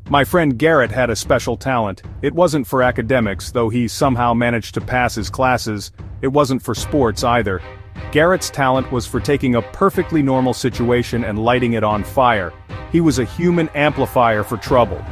My friend Garrett had a special talent. It wasn't for academics, though he somehow managed to pass his classes. It wasn't for sports either. Garrett's talent was for taking a perfectly normal situation and lighting it on fire. He was a human amplifier for trouble.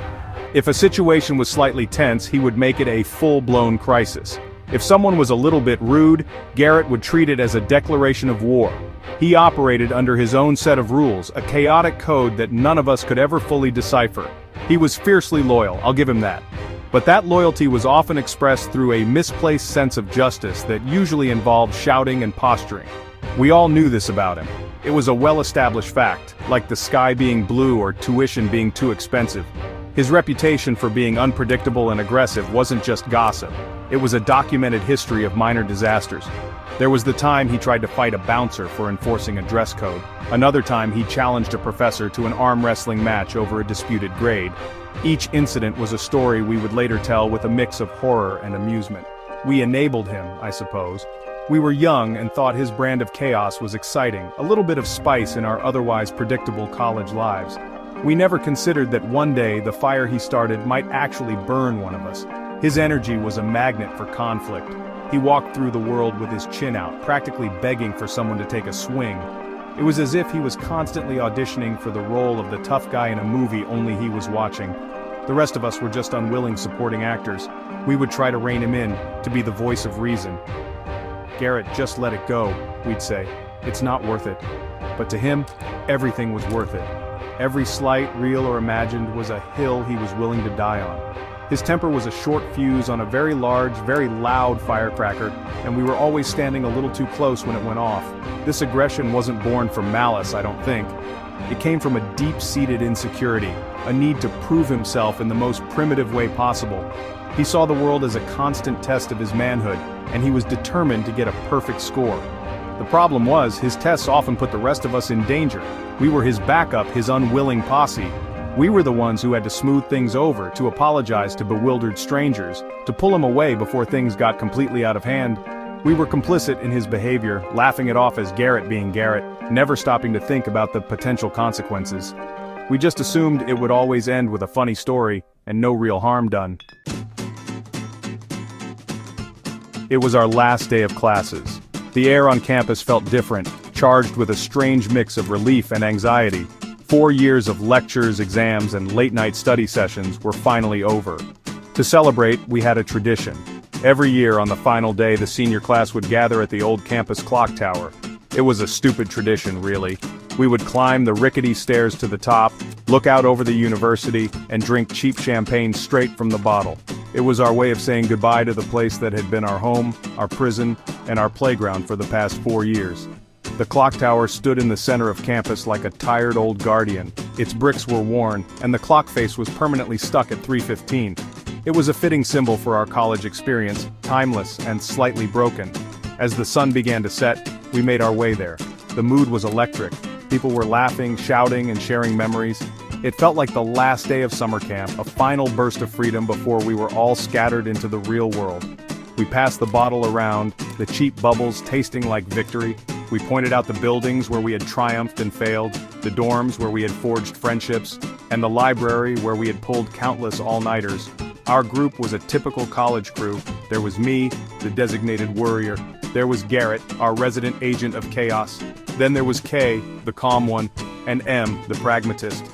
If a situation was slightly tense, he would make it a full-blown crisis. If someone was a little bit rude, Garrett would treat it as a declaration of war. He operated under his own set of rules, a chaotic code that none of us could ever fully decipher. He was fiercely loyal, I'll give him that. But that loyalty was often expressed through a misplaced sense of justice that usually involved shouting and posturing. We all knew this about him. It was a well-established fact, like the sky being blue or tuition being too expensive. His reputation for being unpredictable and aggressive wasn't just gossip. It was a documented history of minor disasters. There was the time he tried to fight a bouncer for enforcing a dress code. Another time he challenged a professor to an arm wrestling match over a disputed grade. Each incident was a story we would later tell with a mix of horror and amusement. We enabled him, I suppose. We were young and thought his brand of chaos was exciting, a little bit of spice in our otherwise predictable college lives. We never considered that one day the fire he started might actually burn one of us. His energy was a magnet for conflict. He walked through the world with his chin out, practically begging for someone to take a swing. It was as if he was constantly auditioning for the role of the tough guy in a movie only he was watching. The rest of us were just unwilling supporting actors. We would try to rein him in, to be the voice of reason. "Garrett, just let it go," we'd say. "It's not worth it." But to him, everything was worth it. Every slight, real or imagined, was a hill he was willing to die on. His temper was a short fuse on a very large, very loud firecracker, and we were always standing a little too close when it went off. This aggression wasn't born from malice, I don't think. It came from a deep-seated insecurity, a need to prove himself in the most primitive way possible. He saw the world as a constant test of his manhood, and he was determined to get a perfect score. The problem was, his tests often put the rest of us in danger. We were his backup, his unwilling posse. We were the ones who had to smooth things over, to apologize to bewildered strangers, to pull him away before things got completely out of hand. We were complicit in his behavior, laughing it off as Garrett being Garrett, never stopping to think about the potential consequences. We just assumed it would always end with a funny story, and no real harm done. It was our last day of classes. The air on campus felt different, charged with a strange mix of relief and anxiety. 4 years of lectures, exams, and late-night study sessions were finally over. To celebrate, we had a tradition. Every year on the final day, the senior class would gather at the old campus clock tower. It was a stupid tradition, really. We would climb the rickety stairs to the top, look out over the university, and drink cheap champagne straight from the bottle. It was our way of saying goodbye to the place that had been our home, our prison, and our playground for the past 4 years. The clock tower stood in the center of campus like a tired old guardian. Its bricks were worn, and the clock face was permanently stuck at 3:15. It was a fitting symbol for our college experience, timeless and slightly broken. As the sun began to set, we made our way there. The mood was electric. People were laughing, shouting, and sharing memories. It felt like the last day of summer camp, a final burst of freedom before we were all scattered into the real world. We passed the bottle around, the cheap bubbles tasting like victory. We pointed out the buildings where we had triumphed and failed, the dorms where we had forged friendships, and the library where we had pulled countless all-nighters. Our group was a typical college crew. There was me, the designated worrier. There was Garrett, our resident agent of chaos. Then there was Kay, the calm one, and M, the pragmatist.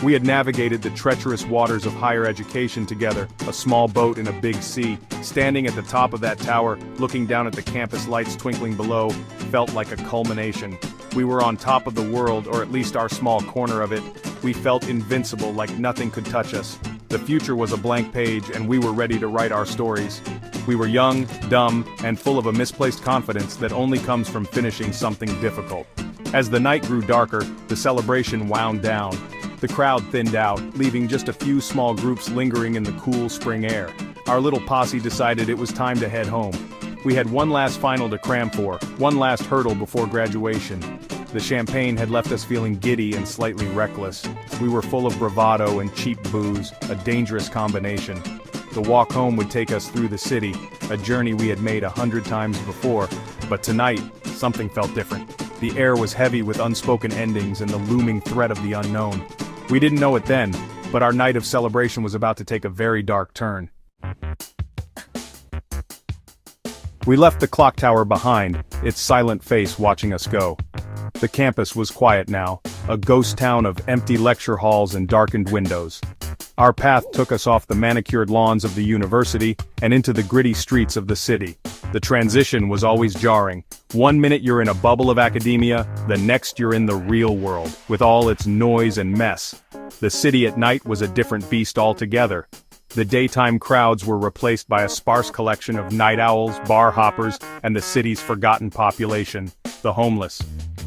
We had navigated the treacherous waters of higher education together, a small boat in a big sea. Standing at the top of that tower, looking down at the campus lights twinkling below, felt like a culmination. We were on top of the world, or at least our small corner of it. We felt invincible, like nothing could touch us. The future was a blank page, and we were ready to write our stories. We were young, dumb, and full of a misplaced confidence that only comes from finishing something difficult. As the night grew darker, the celebration wound down. The crowd thinned out, leaving just a few small groups lingering in the cool spring air. Our little posse decided it was time to head home. We had one last final to cram for, one last hurdle before graduation. The champagne had left us feeling giddy and slightly reckless. We were full of bravado and cheap booze, a dangerous combination. The walk home would take us through the city, a journey we had made 100 times before. But tonight, something felt different. The air was heavy with unspoken endings and the looming threat of the unknown. We didn't know it then, but our night of celebration was about to take a very dark turn. We left the clock tower behind, its silent face watching us go. The campus was quiet now, a ghost town of empty lecture halls and darkened windows. Our path took us off the manicured lawns of the university and into the gritty streets of the city. The transition was always jarring. One minute you're in a bubble of academia, the next you're in the real world, with all its noise and mess. The city at night was a different beast altogether. The daytime crowds were replaced by a sparse collection of night owls, bar hoppers, and the city's forgotten population, the homeless.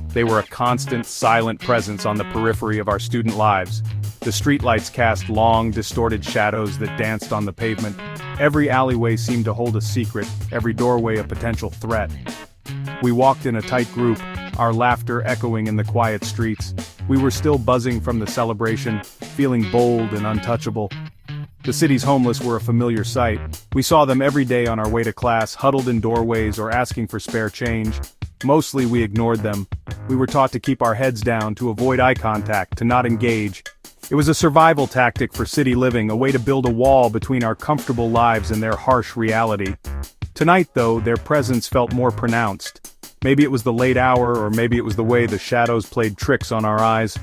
They were a constant, silent presence on the periphery of our student lives. The streetlights cast long, distorted shadows that danced on the pavement. Every alleyway seemed to hold a secret, every doorway a potential threat. We walked in a tight group, our laughter echoing in the quiet streets. We were still buzzing from the celebration, feeling bold and untouchable. The city's homeless were a familiar sight. We saw them every day on our way to class, huddled in doorways or asking for spare change. Mostly we ignored them. We were taught to keep our heads down, to avoid eye contact, to not engage. It was a survival tactic for city living, a way to build a wall between our comfortable lives and their harsh reality. Tonight, though, their presence felt more pronounced. Maybe it was the late hour, or maybe it was the way the shadows played tricks on our eyes.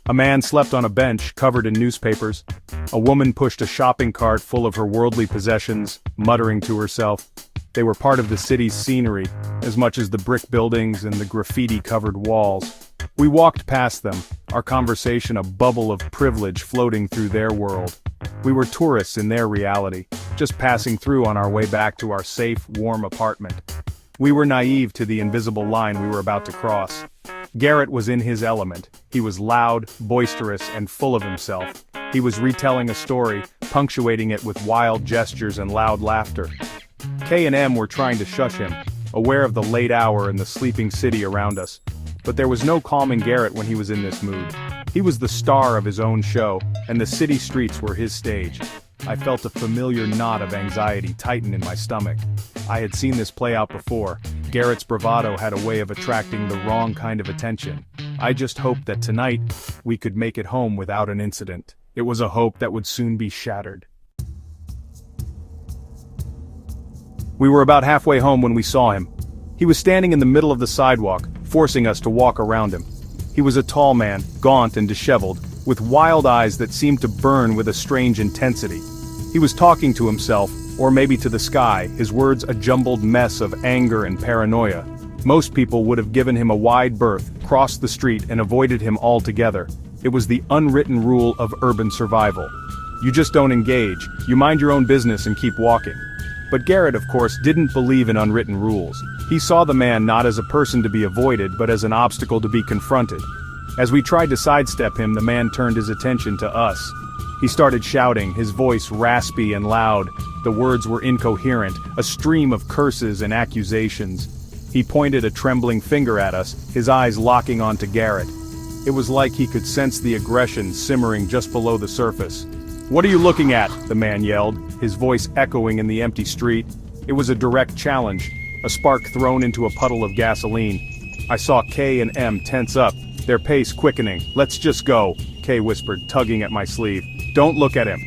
A man slept on a bench, covered in newspapers. A woman pushed a shopping cart full of her worldly possessions, muttering to herself. They were part of the city's scenery, as much as the brick buildings and the graffiti-covered walls. We walked past them, our conversation a bubble of privilege floating through their world. We were tourists in their reality, just passing through on our way back to our safe, warm apartment. We were naive to the invisible line we were about to cross. Garrett was in his element. He was loud, boisterous, and full of himself. He was retelling a story, punctuating it with wild gestures and loud laughter. K and M were trying to shush him, aware of the late hour and the sleeping city around us. But there was no calming Garrett when he was in this mood. He was the star of his own show, and the city streets were his stage. I felt a familiar knot of anxiety tighten in my stomach. I had seen this play out before. Garrett's bravado had a way of attracting the wrong kind of attention. I just hoped that tonight, we could make it home without an incident. It was a hope that would soon be shattered. We were about halfway home when we saw him. He was standing in the middle of the sidewalk, forcing us to walk around him. He was a tall man, gaunt and disheveled, with wild eyes that seemed to burn with a strange intensity. He was talking to himself, or maybe to the sky, his words a jumbled mess of anger and paranoia. Most people would have given him a wide berth, crossed the street and avoided him altogether. It was the unwritten rule of urban survival. You just don't engage, you mind your own business and keep walking. But Garrett, of course, didn't believe in unwritten rules. He saw the man not as a person to be avoided but as an obstacle to be confronted. As we tried to sidestep him, the man turned his attention to us. He started shouting, his voice raspy and loud. The words were incoherent, a stream of curses and accusations. He pointed a trembling finger at us, his eyes locking onto Garrett. It was like he could sense the aggression simmering just below the surface. "What are you looking at?" the man yelled, his voice echoing in the empty street. It was a direct challenge, a spark thrown into a puddle of gasoline. I saw K and M tense up, their pace quickening. "Let's just go," K whispered, tugging at my sleeve. "Don't look at him."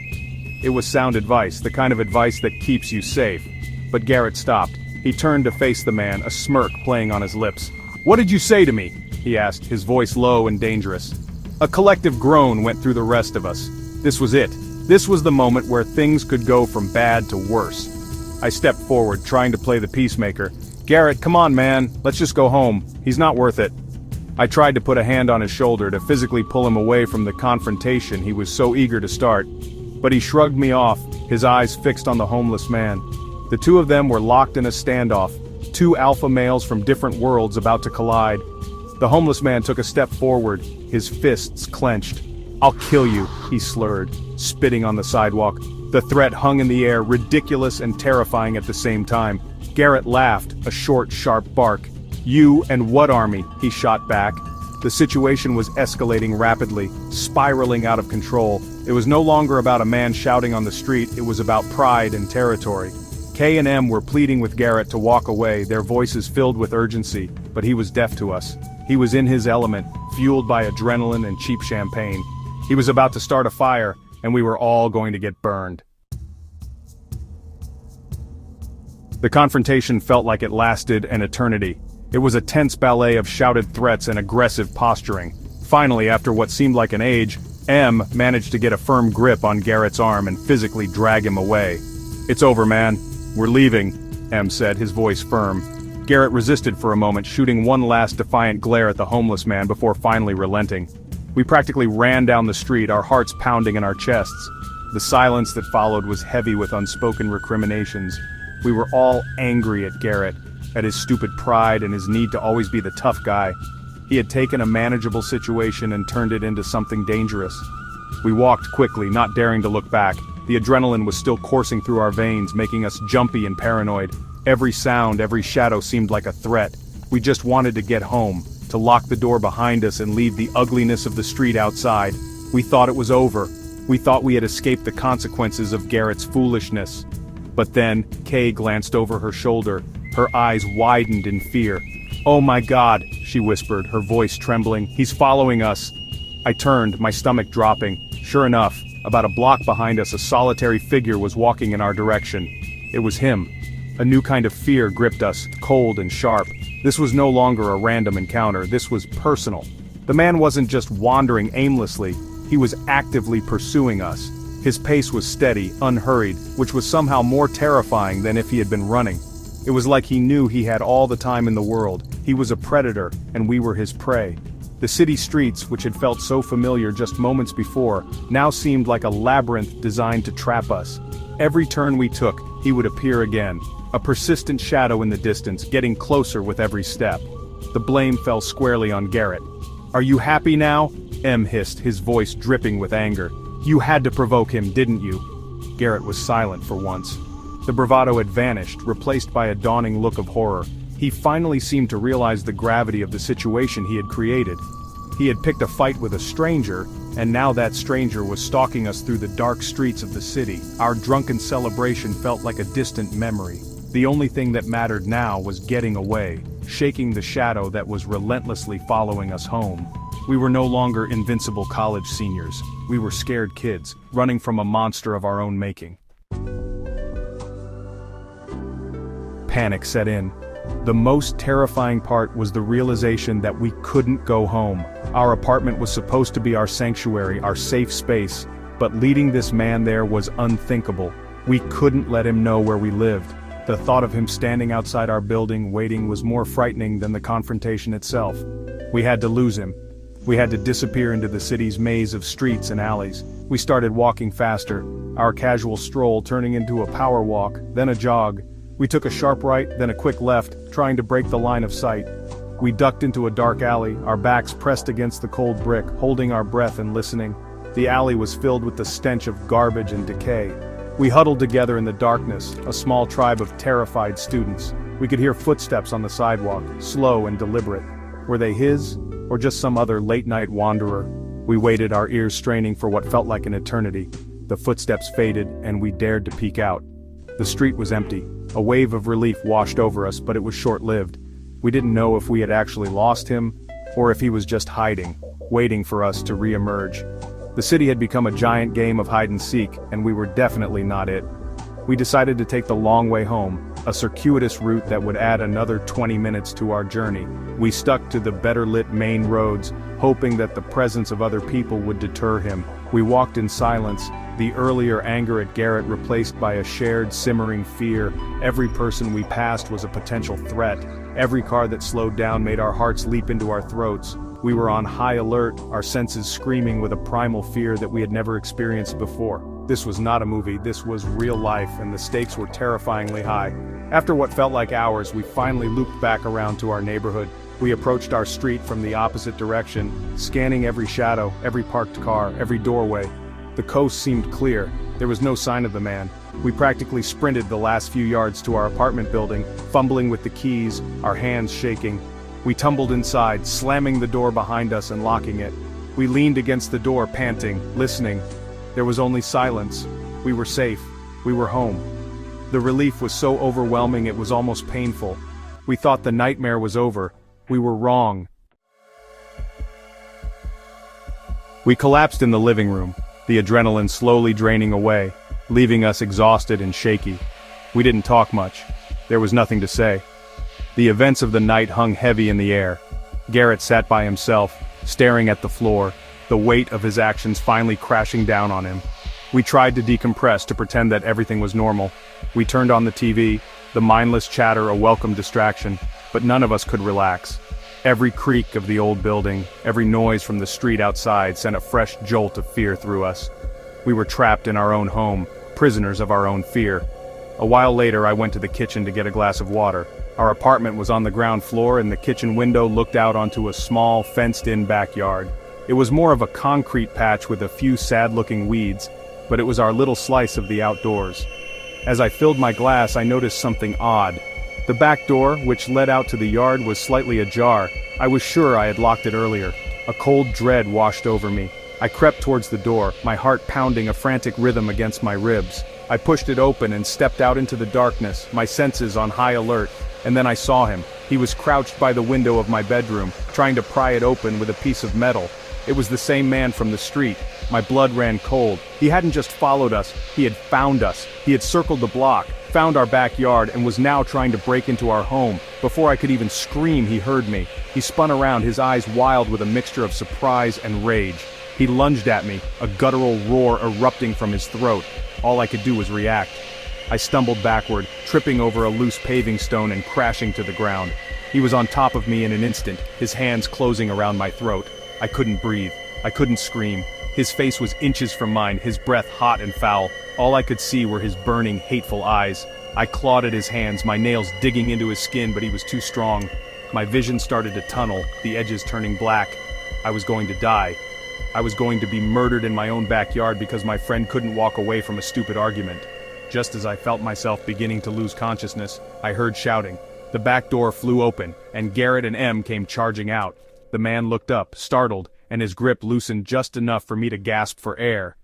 It was sound advice, the kind of advice that keeps you safe. But Garrett stopped. He turned to face the man, a smirk playing on his lips. "What did you say to me?" he asked, his voice low and dangerous. A collective groan went through the rest of us. This was it. This was the moment where things could go from bad to worse. I stepped forward, trying to play the peacemaker. "Garrett, come on, man. Let's just go home. He's not worth it." I tried to put a hand on his shoulder to physically pull him away from the confrontation he was so eager to start. But he shrugged me off, his eyes fixed on the homeless man. The two of them were locked in a standoff, two alpha males from different worlds about to collide. The homeless man took a step forward, his fists clenched. "I'll kill you," he slurred, spitting on the sidewalk. The threat hung in the air, ridiculous and terrifying at the same time. Garrett laughed, a short, sharp bark. "You and what army?" he shot back. The situation was escalating rapidly, spiraling out of control. It was no longer about a man shouting on the street, it was about pride and territory. K and M were pleading with Garrett to walk away, their voices filled with urgency, but he was deaf to us. He was in his element, fueled by adrenaline and cheap champagne. He was about to start a fire. and we were all going to get burned. The confrontation felt like it lasted an eternity. It was a tense ballet of shouted threats and aggressive posturing. Finally, after what seemed like an age, M managed to get a firm grip on Garrett's arm and physically drag him away. "It's over, man. We're leaving," M said, his voice firm. Garrett resisted for a moment, shooting one last defiant glare at the homeless man before finally relenting. We practically ran down the street, our hearts pounding in our chests. The silence that followed was heavy with unspoken recriminations. We were all angry at Garrett, at his stupid pride and his need to always be the tough guy. He had taken a manageable situation and turned it into something dangerous. We walked quickly, not daring to look back. The adrenaline was still coursing through our veins, making us jumpy and paranoid. Every sound, every shadow seemed like a threat. We just wanted to get home, to lock the door behind us and leave the ugliness of the street outside. We thought it was over. We thought we had escaped the consequences of Garrett's foolishness. But then, Kay glanced over her shoulder. Her eyes widened in fear. "Oh my God," she whispered, her voice trembling. "He's following us." I turned, my stomach dropping. Sure enough, about a block behind us, a solitary figure was walking in our direction. It was him. A new kind of fear gripped us, cold and sharp. This was no longer a random encounter, this was personal. The man wasn't just wandering aimlessly, he was actively pursuing us. His pace was steady, unhurried, which was somehow more terrifying than if he had been running. It was like he knew he had all the time in the world. He was a predator, and we were his prey. The city streets, which had felt so familiar just moments before, now seemed like a labyrinth designed to trap us. Every turn we took, he would appear again. A persistent shadow in the distance, getting closer with every step. The blame fell squarely on Garrett. "Are you happy now?" M hissed, his voice dripping with anger. "You had to provoke him, didn't you?" Garrett was silent for once. The bravado had vanished, replaced by a dawning look of horror. He finally seemed to realize the gravity of the situation he had created. He had picked a fight with a stranger, and now that stranger was stalking us through the dark streets of the city. Our drunken celebration felt like a distant memory. The only thing that mattered now was getting away, shaking the shadow that was relentlessly following us home. We were no longer invincible college seniors. We were scared kids, running from a monster of our own making. Panic set in. The most terrifying part was the realization that we couldn't go home. Our apartment was supposed to be our sanctuary, our safe space, but leading this man there was unthinkable. We couldn't let him know where we lived. The thought of him standing outside our building waiting was more frightening than the confrontation itself. We had to lose him. We had to disappear into the city's maze of streets and alleys. We started walking faster, our casual stroll turning into a power walk, then a jog. We took a sharp right, then a quick left, trying to break the line of sight. We ducked into a dark alley, our backs pressed against the cold brick, holding our breath and listening. The alley was filled with the stench of garbage and decay. We huddled together in the darkness, a small tribe of terrified students. We could hear footsteps on the sidewalk, slow and deliberate. Were they his, or just some other late-night wanderer? We waited, our ears straining for what felt like an eternity. The footsteps faded, and we dared to peek out. The street was empty. A wave of relief washed over us, but it was short-lived. We didn't know if we had actually lost him, or if he was just hiding, waiting for us to re-emerge. The city had become a giant game of hide-and-seek, and we were definitely not it. We decided to take the long way home, a circuitous route that would add another 20 minutes to our journey. We stuck to the better-lit main roads, hoping that the presence of other people would deter him. We walked in silence, the earlier anger at Garrett replaced by a shared simmering fear. Every person we passed was a potential threat. Every car that slowed down made our hearts leap into our throats. We were on high alert, our senses screaming with a primal fear that we had never experienced before. This was not a movie, this was real life, and the stakes were terrifyingly high. After what felt like hours, we finally looped back around to our neighborhood. We approached our street from the opposite direction, scanning every shadow, every parked car, every doorway. The coast seemed clear. There was no sign of the man. We practically sprinted the last few yards to our apartment building, fumbling with the keys, our hands shaking. We tumbled inside, slamming the door behind us and locking it. We leaned against the door, panting, listening. There was only silence. We were safe. We were home. The relief was so overwhelming it was almost painful. We thought the nightmare was over. We were wrong. We collapsed in the living room. the adrenaline slowly draining away, leaving us exhausted and shaky. We didn't talk much. There was nothing to say. The events of the night hung heavy in the air. Garrett sat by himself, staring at the floor, the weight of his actions finally crashing down on him. We tried to decompress, to pretend that everything was normal. We turned on the TV, the mindless chatter a welcome distraction, but none of us could relax. Every creak of the old building, every noise from the street outside sent a fresh jolt of fear through us. We were trapped in our own home, prisoners of our own fear. A while later I went to the kitchen to get a glass of water. Our apartment was on the ground floor and the kitchen window looked out onto a small, fenced-in backyard. It was more of a concrete patch with a few sad-looking weeds, but it was our little slice of the outdoors. As I filled my glass, I noticed something odd. The back door, which led out to the yard, was slightly ajar. I was sure I had locked it earlier. A cold dread washed over me. I crept towards the door, my heart pounding a frantic rhythm against my ribs. I pushed it open and stepped out into the darkness, my senses on high alert, and then I saw him. He was crouched by the window of my bedroom, trying to pry it open with a piece of metal. It was the same man from the street. My blood ran cold. He hadn't just followed us, he had found us. He had circled the block, found our backyard, and was now trying to break into our home. Before I could even scream, he heard me. He spun around, his eyes wild with a mixture of surprise and rage. He lunged at me, a guttural roar erupting from his throat. All I could do was react. I stumbled backward, tripping over a loose paving stone and crashing to the ground. He was on top of me in an instant, his hands closing around my throat. I couldn't breathe. I couldn't scream. His face was inches from mine, his breath hot and foul. All I could see were his burning, hateful eyes. I clawed at his hands, my nails digging into his skin, but he was too strong. My vision started to tunnel, the edges turning black. I was going to die. I was going to be murdered in my own backyard because my friend couldn't walk away from a stupid argument. Just as I felt myself beginning to lose consciousness, I heard shouting. The back door flew open, and Garrett and Em came charging out. The man looked up, startled, and his grip loosened just enough for me to gasp for air.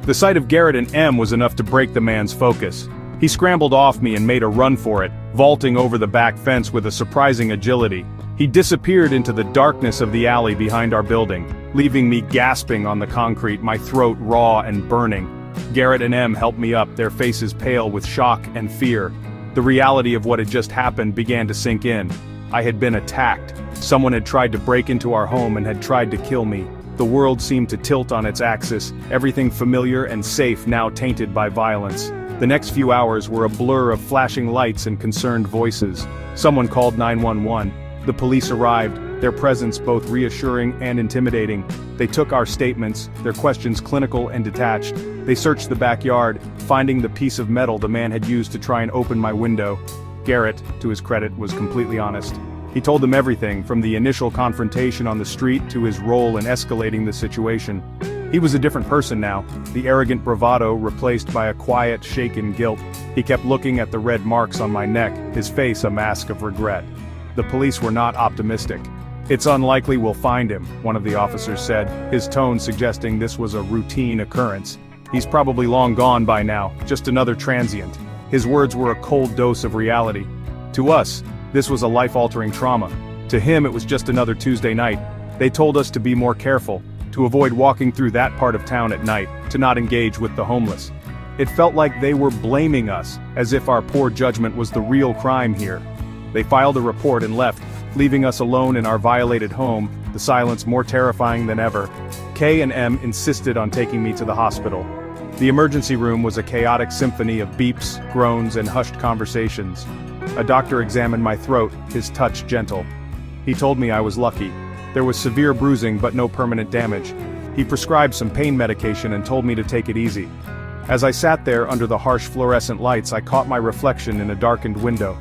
The sight of Garrett and Em was enough to break the man's focus. He scrambled off me and made a run for it, vaulting over the back fence with a surprising agility. He disappeared into the darkness of the alley behind our building, leaving me gasping on the concrete, my throat raw and burning. Garrett and Em helped me up, their faces pale with shock and fear. The reality of what had just happened began to sink in. I had been attacked. Someone had tried to break into our home and had tried to kill me. The world seemed to tilt on its axis, everything familiar and safe now tainted by violence. The next few hours were a blur of flashing lights and concerned voices. Someone called 911. The police arrived, their presence both reassuring and intimidating. They took our statements, their questions clinical and detached. They searched the backyard, finding the piece of metal the man had used to try and open my window. Garrett, to his credit, was completely honest. He told them everything, from the initial confrontation on the street to his role in escalating the situation. He was a different person now, the arrogant bravado replaced by a quiet, shaken guilt. He kept looking at the red marks on my neck, his face a mask of regret. The police were not optimistic. "It's unlikely we'll find him," one of the officers said, his tone suggesting this was a routine occurrence. "He's probably long gone by now, just another transient." His words were a cold dose of reality. To us, this was a life-altering trauma. To him it was just another Tuesday night. They told us to be more careful, to avoid walking through that part of town at night, to not engage with the homeless. It felt like they were blaming us, as if our poor judgment was the real crime here. They filed a report and left, leaving us alone in our violated home, the silence more terrifying than ever. Kay and Em insisted on taking me to the hospital. The emergency room was a chaotic symphony of beeps, groans, and hushed conversations. A doctor examined my throat, his touch gentle. He told me I was lucky. There was severe bruising but no permanent damage. He prescribed some pain medication and told me to take it easy. As I sat there under the harsh fluorescent lights, I caught my reflection in a darkened window.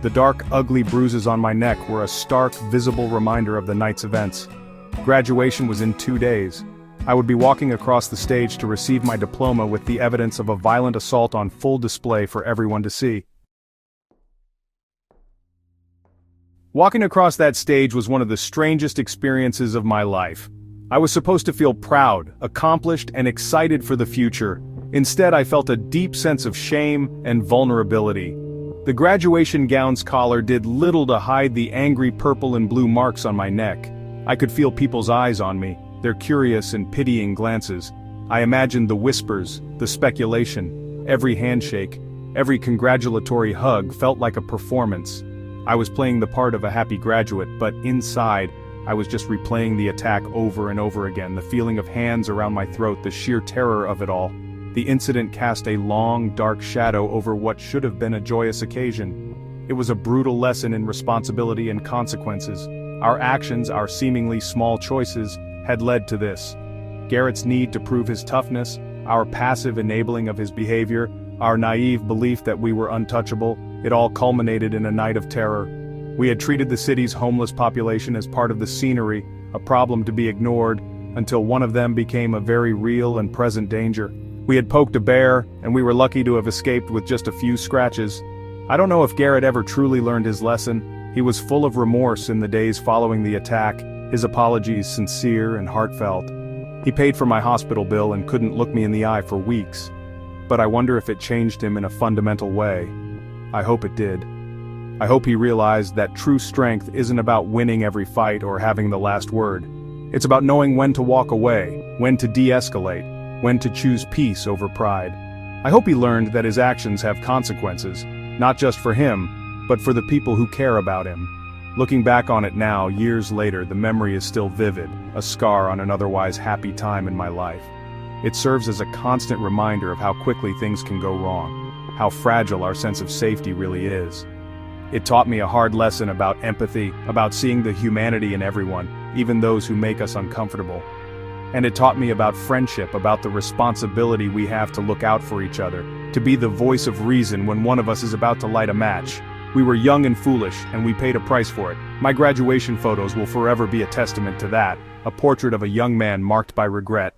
The dark, ugly bruises on my neck were a stark, visible reminder of the night's events. Graduation was in 2 days. I would be walking across the stage to receive my diploma with the evidence of a violent assault on full display for everyone to see. Walking across that stage was one of the strangest experiences of my life. I was supposed to feel proud, accomplished, and excited for the future. Instead, I felt a deep sense of shame and vulnerability. The graduation gown's collar did little to hide the angry purple and blue marks on my neck. I could feel people's eyes on me, their curious and pitying glances. I imagined the whispers, the speculation, every handshake, every congratulatory hug felt like a performance. I was playing the part of a happy graduate, but inside, I was just replaying the attack over and over again, the feeling of hands around my throat, the sheer terror of it all. The incident cast a long, dark shadow over what should have been a joyous occasion. It was a brutal lesson in responsibility and consequences. Our actions, our seemingly small choices, had led to this. Garrett's need to prove his toughness, our passive enabling of his behavior, our naive belief that we were untouchable, it all culminated in a night of terror. We had treated the city's homeless population as part of the scenery, a problem to be ignored, until one of them became a very real and present danger. We had poked a bear, and we were lucky to have escaped with just a few scratches. I don't know if Garrett ever truly learned his lesson. He was full of remorse in the days following the attack, his apologies sincere and heartfelt. He paid for my hospital bill and couldn't look me in the eye for weeks. But I wonder if it changed him in a fundamental way. I hope it did. I hope he realized that true strength isn't about winning every fight or having the last word. It's about knowing when to walk away, when to de-escalate, when to choose peace over pride. I hope he learned that his actions have consequences, not just for him, but for the people who care about him. Looking back on it now, years later, the memory is still vivid, a scar on an otherwise happy time in my life. It serves as a constant reminder of how quickly things can go wrong, how fragile our sense of safety really is. It taught me a hard lesson about empathy, about seeing the humanity in everyone, even those who make us uncomfortable. And it taught me about friendship, about the responsibility we have to look out for each other, to be the voice of reason when one of us is about to light a match. We were young and foolish, and we paid a price for it. My graduation photos will forever be a testament to that, a portrait of a young man marked by regret,